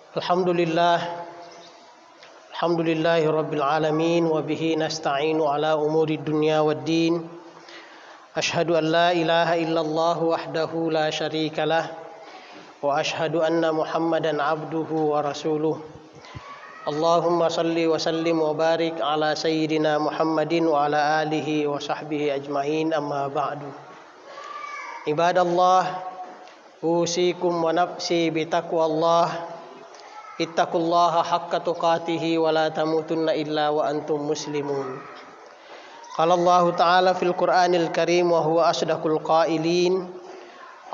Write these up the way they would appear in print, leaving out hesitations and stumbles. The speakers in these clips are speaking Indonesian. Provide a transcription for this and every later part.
Alhamdulillah, alhamdulillahi rabbil alamin wa bihi nasta'inu ala umuri dunya waddin. Ashhadu an la ilaha illallah wahdahu la syarika lah wa ashhadu anna Muhammadan abduhu wa rasuluh. Allahumma salli wa sallim wa barik ala sayyidina Muhammadin wa ala alihi wa sahbihi ajma'in, amma ba'du. Ibadallah, usikum wa nafsi bitaqwallah. Ittaqullaha haqqa tuqatihi wa la tamutunna illa wa antum muslimun. Qala Allah Ta'ala fil Qur'anil Karim wa huwa asdaqul qailin.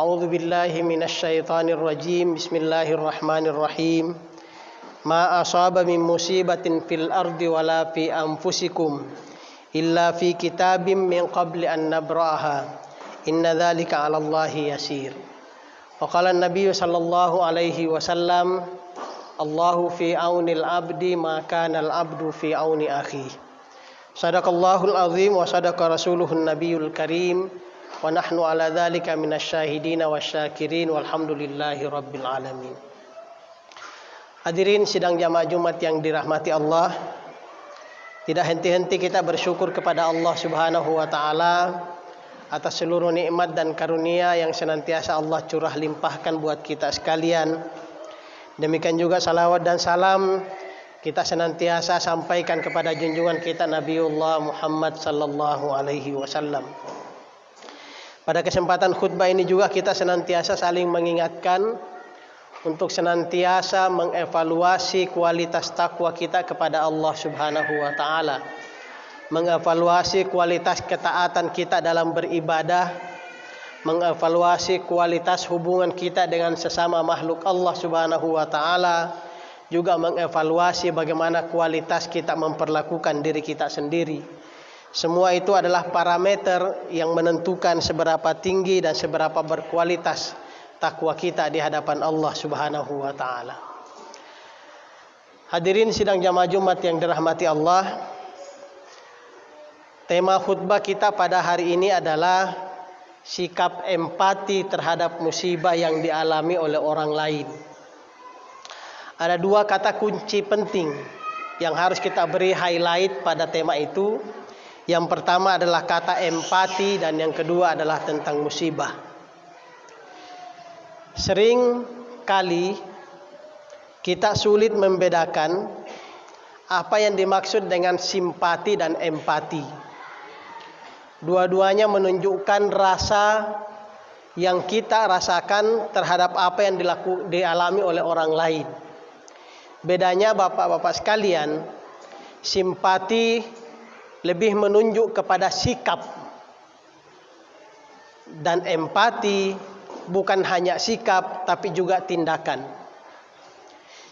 A'udzu billahi minasy syaithanir rajim. Bismillahirrahmanirrahim. Ma asaba min musibatin fil ardi wala fi anfusikum illa fi kitabim min qabli an nabra'aha. Inna dzalika 'ala Allahi yasir. Wa qala an-nabiy sallallahu alaihi wasallam, Allahu fi aunil abdi ma kana al-abdu fi auni akhi. Sadaqallahul azim wa sadaqa rasuluhun nabiyul karim wa nahnu ala dzalika minasyahidin wasyakirin walhamdulillahi rabbil alamin. Hadirin sidang jamaah Jumat yang dirahmati Allah, tidak henti-henti kita bersyukur kepada Allah Subhanahu wa taala atas seluruh nikmat dan karunia yang senantiasa Allah curah limpahkan buat kita sekalian. Demikian juga salawat dan salam kita senantiasa sampaikan kepada junjungan kita Nabiullah Muhammad sallallahu alaihi wasallam. Pada kesempatan khutbah ini juga kita senantiasa saling mengingatkan untuk senantiasa mengevaluasi kualitas takwa kita kepada Allah Subhanahu wa taala. Mengevaluasi kualitas ketaatan kita dalam beribadah, mengevaluasi kualitas hubungan kita dengan sesama makhluk Allah Subhanahu wa taala, juga mengevaluasi bagaimana kualitas kita memperlakukan diri kita sendiri. Semua itu adalah parameter yang menentukan seberapa tinggi dan seberapa berkualitas takwa kita di hadapan Allah Subhanahu wa taala. Hadirin sidang jamaah Jumat yang dirahmati Allah, tema khutbah kita pada hari ini adalah sikap empati terhadap musibah yang dialami oleh orang lain. Ada dua kata kunci penting yang harus kita beri highlight pada tema itu. Yang pertama adalah kata empati dan yang kedua adalah tentang musibah. Sering kali kita sulit membedakan apa yang dimaksud dengan simpati dan empati. Dua-duanya menunjukkan rasa yang kita rasakan terhadap apa yang dialami oleh orang lain. Bedanya bapak-bapak sekalian, simpati lebih menunjuk kepada sikap, dan empati bukan hanya sikap tapi juga tindakan.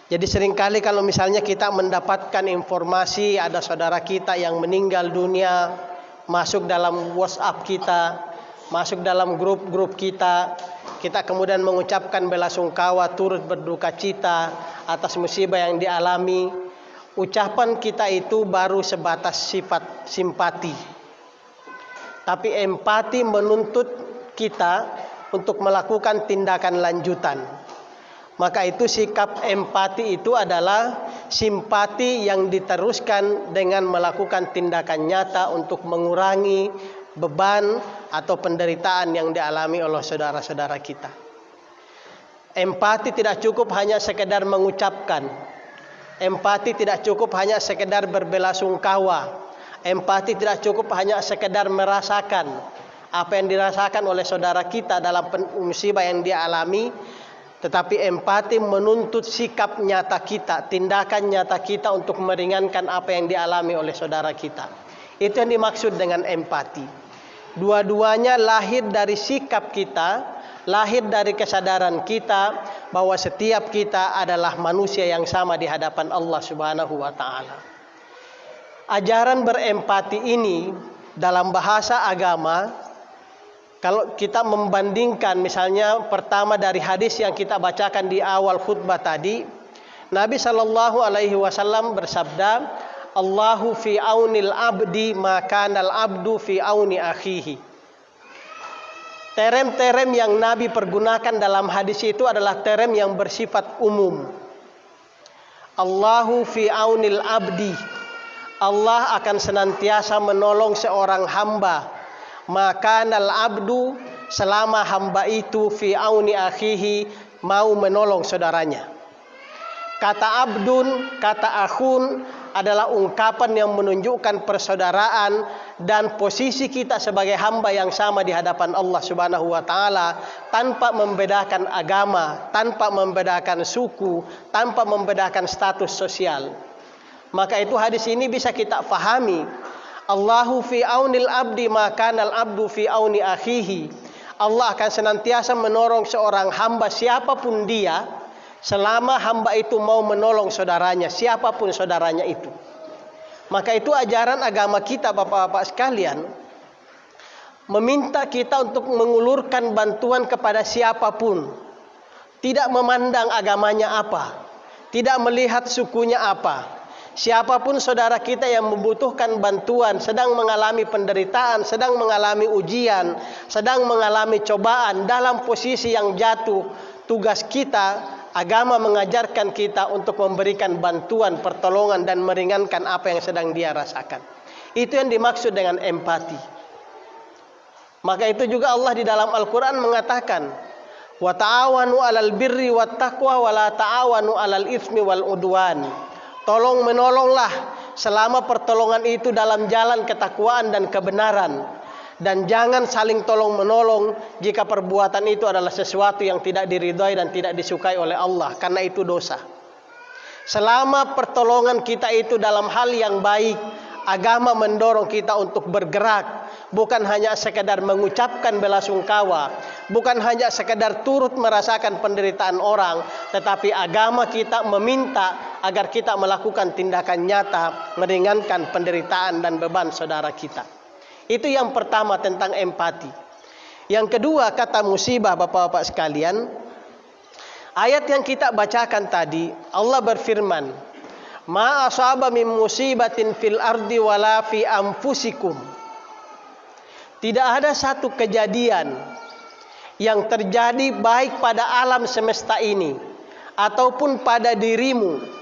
Jadi seringkali kalau misalnya kita mendapatkan informasi ada saudara kita yang meninggal dunia, masuk dalam WhatsApp kita, masuk dalam grup-grup kita kemudian mengucapkan belasungkawa, turut berduka cita atas musibah yang dialami. Ucapan kita itu baru sebatas sifat simpati. Tapi empati menuntut kita untuk melakukan tindakan lanjutan. Maka itu sikap empati itu adalah simpati yang diteruskan dengan melakukan tindakan nyata untuk mengurangi beban atau penderitaan yang dialami oleh saudara-saudara kita. Empati tidak cukup hanya sekedar mengucapkan. Empati tidak cukup hanya sekedar berbelasungkawa. Empati tidak cukup hanya sekedar merasakan apa yang dirasakan oleh saudara kita dalam musibah yang dia alami. Tetapi empati menuntut sikap nyata kita, tindakan nyata kita untuk meringankan apa yang dialami oleh saudara kita. Itu yang dimaksud dengan empati. Dua-duanya lahir dari sikap kita, lahir dari kesadaran kita bahwa setiap kita adalah manusia yang sama di hadapan Allah Subhanahu wa taala. Ajaran berempati ini dalam bahasa agama, kalau kita membandingkan misalnya pertama dari hadis yang kita bacakan di awal khutbah tadi, Nabi sallallahu alaihi wasallam bersabda, Allahu fi aunil abdi ma kana al abdu fi auni akhihi. Terem-terem yang Nabi pergunakan dalam hadis itu adalah terem yang bersifat umum. Allahu fi aunil abdi. Allah akan senantiasa menolong seorang hamba. Makanal abdu, selama hamba itu fi auni akhihi, mau menolong saudaranya. Kata abdun, kata akhun adalah ungkapan yang menunjukkan persaudaraan dan posisi kita sebagai hamba yang sama di hadapan Allah Subhanahu wa taala, tanpa membedakan agama, tanpa membedakan suku, tanpa membedakan status sosial. Maka itu hadis ini bisa kita fahami. Allahu fi aunil abdi makanal abdu fi auni akhihi. Allah akan senantiasa menolong seorang hamba siapapun dia, selama hamba itu mau menolong saudaranya, siapapun saudaranya itu. Maka itu ajaran agama kita, Bapak-bapak sekalian, meminta kita untuk mengulurkan bantuan kepada siapapun, tidak memandang agamanya apa, tidak melihat sukunya apa. Siapapun saudara kita yang membutuhkan bantuan, sedang mengalami penderitaan, sedang mengalami ujian, sedang mengalami cobaan, dalam posisi yang jatuh, tugas kita, agama mengajarkan kita untuk memberikan bantuan, pertolongan dan meringankan apa yang sedang dia rasakan. Itu yang dimaksud dengan empati. Maka itu juga Allah di dalam Al-Quran mengatakan, wa ta'awanu 'alal birri wat taqwa wa la ta'awanu 'alal itsmi wal udwan. Tolong menolonglah selama pertolongan itu dalam jalan ketakwaan dan kebenaran, dan jangan saling tolong menolong jika perbuatan itu adalah sesuatu yang tidak diridhai dan tidak disukai oleh Allah, karena itu dosa. Selama pertolongan kita itu dalam hal yang baik, agama mendorong kita untuk bergerak, bukan hanya sekedar mengucapkan belasungkawa, bukan hanya sekedar turut merasakan penderitaan orang, tetapi agama kita meminta agar kita melakukan tindakan nyata meringankan penderitaan dan beban saudara kita. Itu yang pertama tentang empati. Yang kedua, kata musibah, Bapak-bapak sekalian, ayat yang kita bacakan tadi, Allah berfirman, ma asaba min musibatin fil ardi wala fi anfusikum. Tidak ada satu kejadian yang terjadi baik pada alam semesta ini ataupun pada dirimu.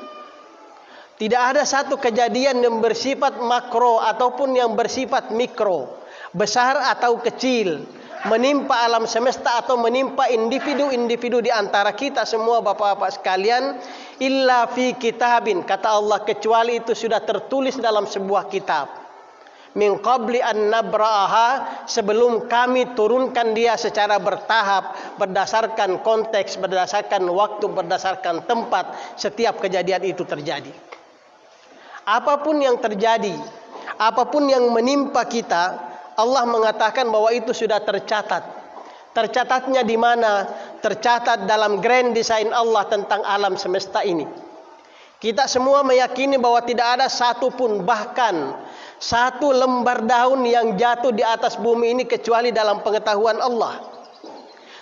Tidak ada satu kejadian yang bersifat makro ataupun yang bersifat mikro, besar atau kecil, menimpa alam semesta atau menimpa individu-individu di antara kita semua, Bapak-bapak sekalian, illa fi kitabin, kata Allah, kecuali itu sudah tertulis dalam sebuah kitab. Min qabli an nabra'aha, sebelum kami turunkan dia secara bertahap, berdasarkan konteks, berdasarkan waktu, berdasarkan tempat setiap kejadian itu terjadi. Apapun yang terjadi, apapun yang menimpa kita, Allah mengatakan bahwa itu sudah tercatat. Tercatatnya di mana? Tercatat dalam grand design Allah tentang alam semesta ini. Kita semua meyakini bahwa tidak ada satu pun, bahkan satu lembar daun yang jatuh di atas bumi ini kecuali dalam pengetahuan Allah.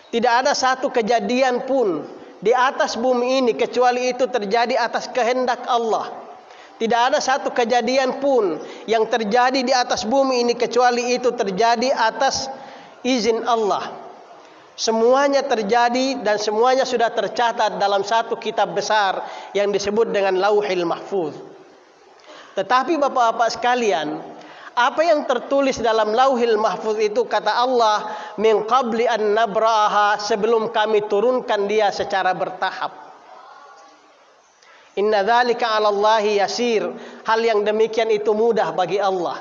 Tidak ada satu kejadian pun di atas bumi ini kecuali itu terjadi atas kehendak Allah. Tidak ada satu kejadian pun yang terjadi di atas bumi ini kecuali itu terjadi atas izin Allah. Semuanya terjadi dan semuanya sudah tercatat dalam satu kitab besar yang disebut dengan Lauhil Mahfuz. Tetapi Bapak-bapak sekalian, apa yang tertulis dalam Lauhil Mahfuz itu, kata Allah, min qabli an nabra'aha, sebelum kami turunkan dia secara bertahap. Inna dzalika 'alallahi yasir. Hal yang demikian itu mudah bagi Allah.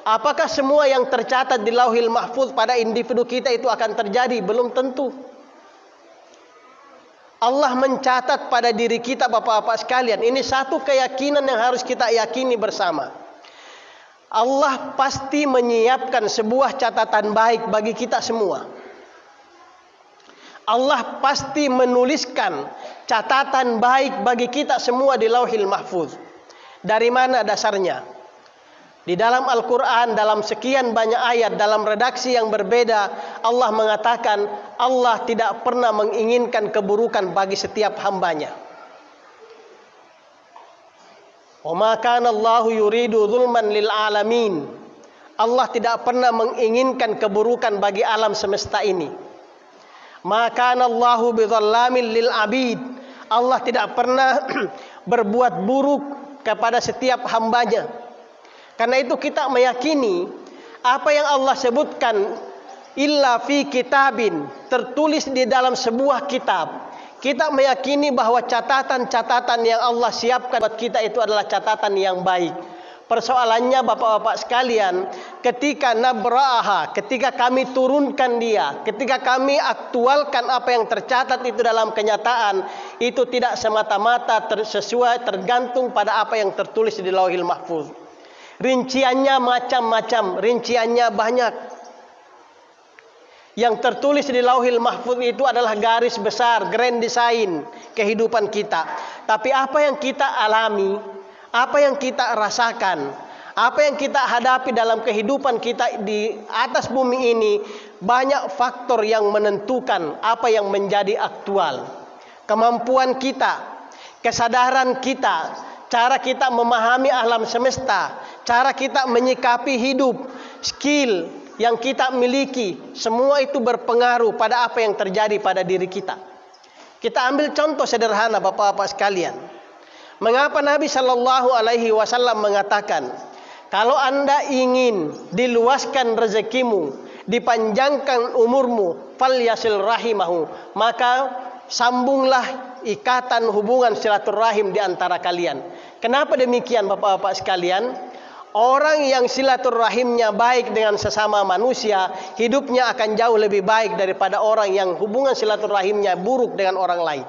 Apakah semua yang tercatat di Lauhil Mahfuz pada individu kita itu akan terjadi? Belum tentu. Allah mencatat pada diri kita, Bapak-bapak sekalian. Ini satu keyakinan yang harus kita yakini bersama. Allah pasti menyiapkan sebuah catatan baik bagi kita semua. Allah pasti menuliskan catatan baik bagi kita semua di Lauhil Mahfuz. Dari mana dasarnya? Di dalam Al-Quran, dalam sekian banyak ayat, dalam redaksi yang berbeda, Allah mengatakan Allah tidak pernah menginginkan keburukan bagi setiap hambanya. Wa ma kana Allahu yuridu zulman lil alamin. Allah tidak pernah menginginkan keburukan bagi alam semesta ini. Ma kana Allahu bidzallamin lil abid. Allah tidak pernah berbuat buruk kepada setiap hambanya. Karena itu kita meyakini apa yang Allah sebutkan illa fi kitabin, tertulis di dalam sebuah kitab. Kita meyakini bahwa catatan-catatan yang Allah siapkan buat kita itu adalah catatan yang baik. Persoalannya bapak-bapak sekalian, ketika nabra'aha, ketika kami turunkan dia, ketika kami aktualkan apa yang tercatat itu dalam kenyataan, itu tidak semata-mata sesuai tergantung pada apa yang tertulis di Lauhil Mahfuz. Rinciannya macam-macam, rinciannya banyak. Yang tertulis di Lauhil Mahfuz itu adalah garis besar, grand design kehidupan kita. Tapi apa yang kita alami, apa yang kita rasakan, apa yang kita hadapi dalam kehidupan kita di atas bumi ini, banyak faktor yang menentukan apa yang menjadi aktual. Kemampuan kita, kesadaran kita, cara kita memahami alam semesta, cara kita menyikapi hidup, skill yang kita miliki, semua itu berpengaruh pada apa yang terjadi pada diri kita. Kita ambil contoh sederhana bapak-bapak sekalian. Mengapa Nabi Shallallahu Alaihi Wasallam mengatakan, kalau anda ingin diluaskan rezekimu, dipanjangkan umurmu, falyasil rahimahu, maka sambunglah ikatan hubungan silaturahim di antara kalian. Kenapa demikian bapak-bapak sekalian? Orang yang silaturahimnya baik dengan sesama manusia, hidupnya akan jauh lebih baik daripada orang yang hubungan silaturahimnya buruk dengan orang lain.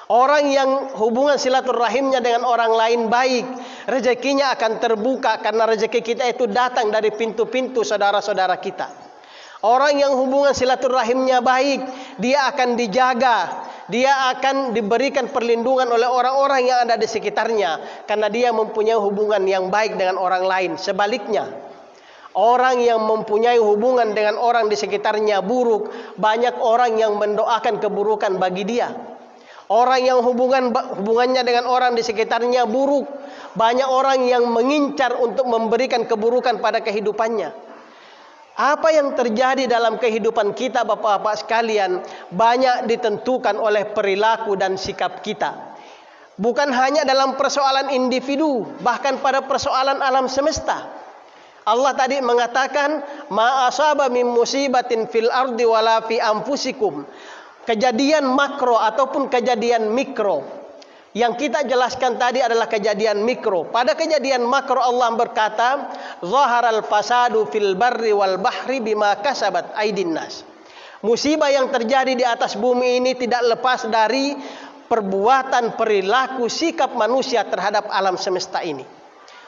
Orang yang hubungan silaturahimnya dengan orang lain baik, rezekinya akan terbuka karena rezeki kita itu datang dari pintu-pintu saudara-saudara kita. Orang yang hubungan silaturahimnya baik, dia akan dijaga, dia akan diberikan perlindungan oleh orang-orang yang ada di sekitarnya karena dia mempunyai hubungan yang baik dengan orang lain. Sebaliknya, orang yang mempunyai hubungan dengan orang di sekitarnya buruk, banyak orang yang mendoakan keburukan bagi dia. Orang yang hubungannya dengan orang di sekitarnya buruk, banyak orang yang mengincar untuk memberikan keburukan pada kehidupannya. Apa yang terjadi dalam kehidupan kita bapak-bapak sekalian banyak ditentukan oleh perilaku dan sikap kita. Bukan hanya dalam persoalan individu, bahkan pada persoalan alam semesta. Allah tadi mengatakan, ma asaba min musibatin fil ardi wala fi anfusikum. Kejadian makro ataupun kejadian mikro. Yang kita jelaskan tadi adalah kejadian mikro. Pada kejadian makro Allah berkata, zaharal fasadu fil barri wal bahri bima kasabat aydin nas. Musibah yang terjadi di atas bumi ini tidak lepas dari perbuatan, perilaku, sikap manusia terhadap alam semesta ini.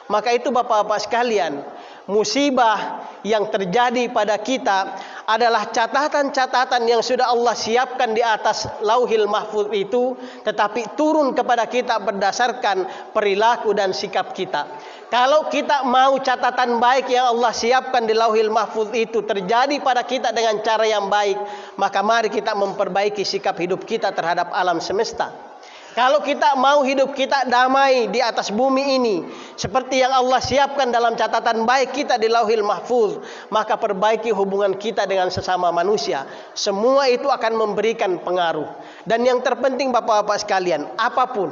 Maka itu bapak-bapak sekalian, musibah yang terjadi pada kita adalah catatan-catatan yang sudah Allah siapkan di atas Lauhil Mahfuz itu, tetapi turun kepada kita berdasarkan perilaku dan sikap kita. Kalau kita mau catatan baik yang Allah siapkan di Lauhil Mahfuz itu terjadi pada kita dengan cara yang baik, maka mari kita memperbaiki sikap hidup kita terhadap alam semesta. Kalau kita mau hidup kita damai di atas bumi ini, seperti yang Allah siapkan dalam catatan baik kita di Lauhil Mahfuz, maka perbaiki hubungan kita dengan sesama manusia. Semua itu akan memberikan pengaruh. Dan yang terpenting bapak-bapak sekalian, apapun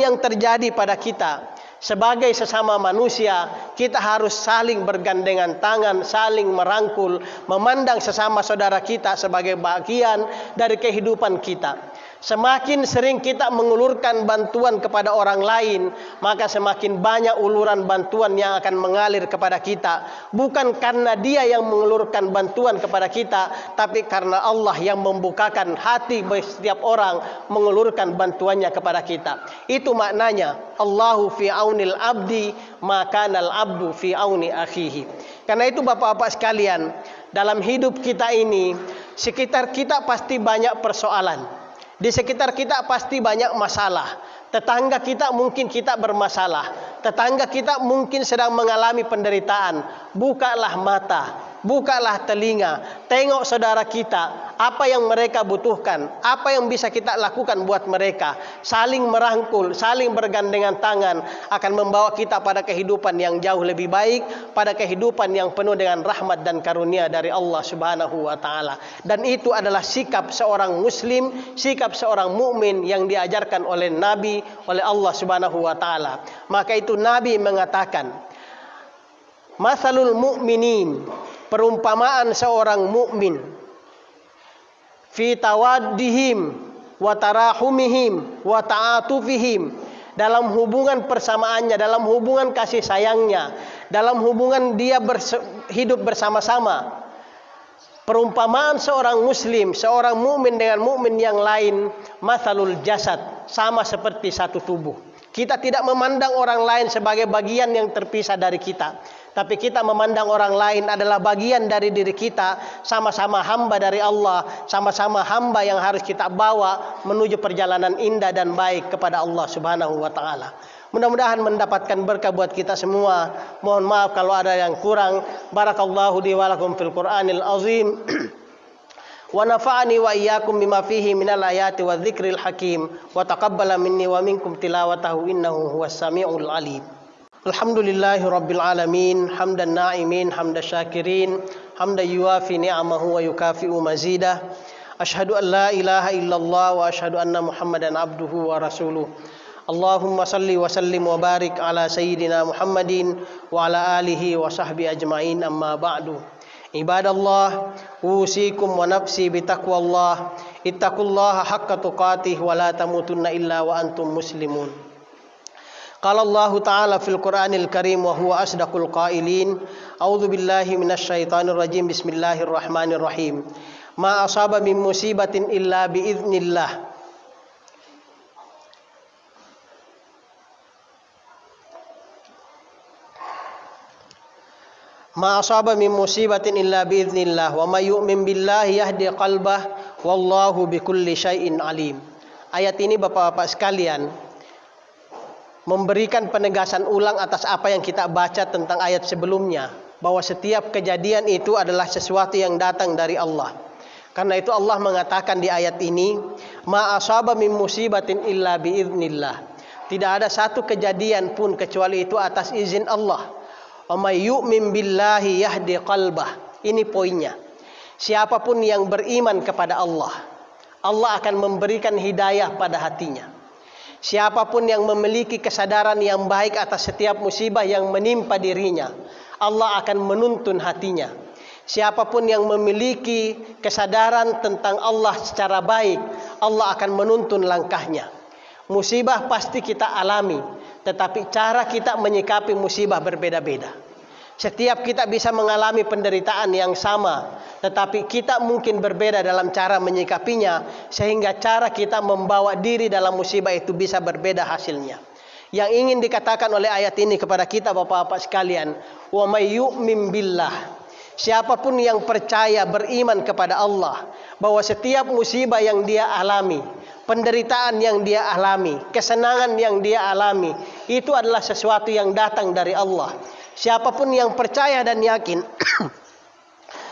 yang terjadi pada kita, sebagai sesama manusia, kita harus saling bergandengan tangan, saling merangkul, memandang sesama saudara kita sebagai bagian dari kehidupan kita. Semakin sering kita mengulurkan bantuan kepada orang lain, maka semakin banyak uluran bantuan yang akan mengalir kepada kita. Bukan karena dia yang mengulurkan bantuan kepada kita, tapi karena Allah yang membukakan hati setiap orang mengulurkan bantuannya kepada kita. Itu maknanya, Allahu fi aunil abdi, makanal abdu fi auni akhihi. Karena itu bapak-bapak sekalian, dalam hidup kita ini, sekitar kita pasti banyak persoalan. Di sekitar kita pasti banyak masalah. Tetangga kita mungkin kita bermasalah. Tetangga kita mungkin sedang mengalami penderitaan. Bukalah mata, bukalah telinga, tengok saudara kita. apa yang mereka butuhkan, apa yang bisa kita lakukan buat mereka. Saling merangkul, saling bergandengan tangan akan membawa kita pada kehidupan yang jauh lebih baik, pada kehidupan yang penuh dengan rahmat dan karunia dari Allah Subhanahu wa taala. Dan itu adalah sikap seorang muslim, sikap seorang mukmin yang diajarkan oleh Nabi, oleh Allah Subhanahu wa taala. Maka itu Nabi mengatakan, "Matsalul mu'minin," perumpamaan seorang mukmin, "fi tawaddihim wa tarahumihim wa ta'atufihim," dalam hubungan persamaannya, dalam hubungan kasih sayangnya, dalam hubungan dia hidup bersama-sama. Perumpamaan seorang muslim, seorang mukmin dengan mukmin yang lain, matsalul jasad, sama seperti satu tubuh. Kita tidak memandang orang lain sebagai bagian yang terpisah dari kita, tapi kita memandang orang lain adalah bagian dari diri kita, sama-sama hamba dari Allah, sama-sama hamba yang harus kita bawa menuju perjalanan indah dan baik kepada Allah Subhanahu wa taala. Mudah-mudahan mendapatkan berkah buat kita semua. Mohon maaf kalau ada yang kurang. Barakallahu li wa lakum fil Qur'anil azim. Wa nafa'ani wa iyyakum bima fihi minal ayati wa dzikril hakim wa taqabbala minni wa minkum tilawatahu innahu huwas samiul alim. Alhamdulillahi rabbil alamin, hamdan na'imin, hamdan syakirin, hamdan yuwafi ni'amahu wa yukafi'u mazidah. Asyhadu an la ilaha illallah wa asyhadu anna Muhammadan abduhu wa rasuluh. Allahumma salli wa sallim wa barik ala sayyidina Muhammadin wa ala alihi wa sahbihi ajma'in, amma ba'du. Ibadallah, usikum wa nafsi bitaqwallah. Ittaqullaha haqqa tuqatih wa la tamutunna illa wa antum muslimun. Qala Allah Ta'ala fil Qur'anil Karim wa huwa asdaqul qailin. A'udzu billahi minasy syaithanir rajim. Bismillahirrahmanirrahim. Ma asaba min musibatin illa bi idznillah. Ma asaba min musibatin illa biiznillah wa may yu'min billahi yahdi qalbah wallahu bikulli syai'in alim. Ayat ini Bapak-bapak sekalian memberikan penegasan ulang atas apa yang kita baca tentang ayat sebelumnya, bahwa setiap kejadian itu adalah sesuatu yang datang dari Allah. Karena itu Allah mengatakan di ayat ini, ma asaba min musibatin illa biiznillah. Tidak ada satu kejadian pun kecuali itu atas izin Allah. Wa may yu'min billahi yahdi qalbah. Ini poinnya. Siapapun yang beriman kepada Allah, Allah akan memberikan hidayah pada hatinya. Siapapun yang memiliki kesadaran yang baik atas setiap musibah yang menimpa dirinya, Allah akan menuntun hatinya. Siapapun yang memiliki kesadaran tentang Allah secara baik, Allah akan menuntun langkahnya. Musibah pasti kita alami, tetapi cara kita menyikapi musibah berbeda-beda. Setiap kita bisa mengalami penderitaan yang sama, tetapi kita mungkin berbeda dalam cara menyikapinya, sehingga cara kita membawa diri dalam musibah itu bisa berbeda hasilnya. Yang ingin dikatakan oleh ayat ini kepada kita Bapak-bapak sekalian, wa may yu'min billah. Siapapun yang percaya, beriman kepada Allah, bahwa setiap musibah yang dia alami, penderitaan yang dia alami, kesenangan yang dia alami, itu adalah sesuatu yang datang dari Allah. Siapapun yang percaya dan yakin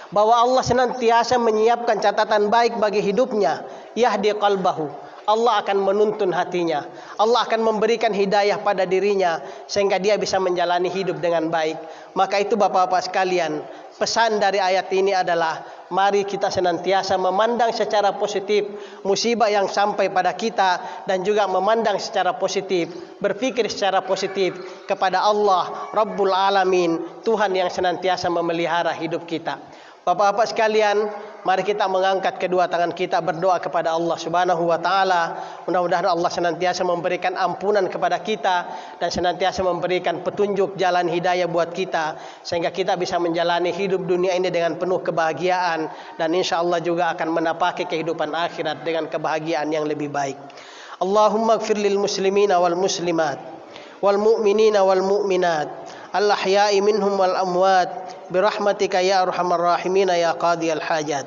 bahwa Allah senantiasa menyiapkan catatan baik bagi hidupnya, yahdi qalbahu, Allah akan menuntun hatinya. Allah akan memberikan hidayah pada dirinya sehingga dia bisa menjalani hidup dengan baik. Maka itu Bapak-bapak sekalian, pesan dari ayat ini adalah mari kita senantiasa memandang secara positif musibah yang sampai pada kita, dan juga memandang secara positif, berpikir secara positif kepada Allah Rabbul Alamin, Tuhan yang senantiasa memelihara hidup kita. Bapak-bapak sekalian, mari kita mengangkat kedua tangan kita berdoa kepada Allah Subhanahu wa taala. Mudah-mudahan Allah senantiasa memberikan ampunan kepada kita dan senantiasa memberikan petunjuk jalan hidayah buat kita, sehingga kita bisa menjalani hidup dunia ini dengan penuh kebahagiaan, dan insya Allah juga akan menapaki kehidupan akhirat dengan kebahagiaan yang lebih baik. Allahumma ighfir lil muslimina wal muslimat wal mu'minina wal mu'minat al ahya'i minhum wal amwat birahmatika ya arhamar rahimin ya qadiyal hajat.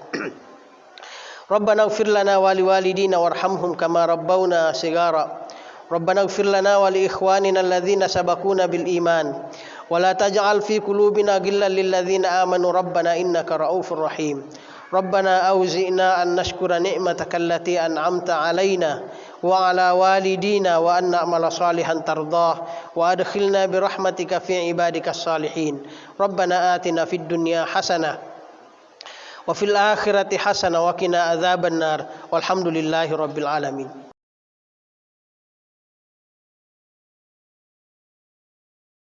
Rabbana ighfir lana wa liwalidina warhamhum kama rabbawna sigara. Rabbana ighfir lana wa li ikhwanina alladhina sabaquna bil iman wa la taj'al fi qulubina ghillan lil ladzina amanu rabbana innaka raufur rahim. Rabbana auzi'na an nashkura ni'mataka allati an'amta 'alaina wa 'ala walidina wa an na'mala salihan tardah wa adkhilna bi rahmatika fi ibadikas salihin. Rabbana atina fid dunya hasanah wa fil akhirati hasanah wa qina adzabannar. Walhamdulillahi rabbil alamin.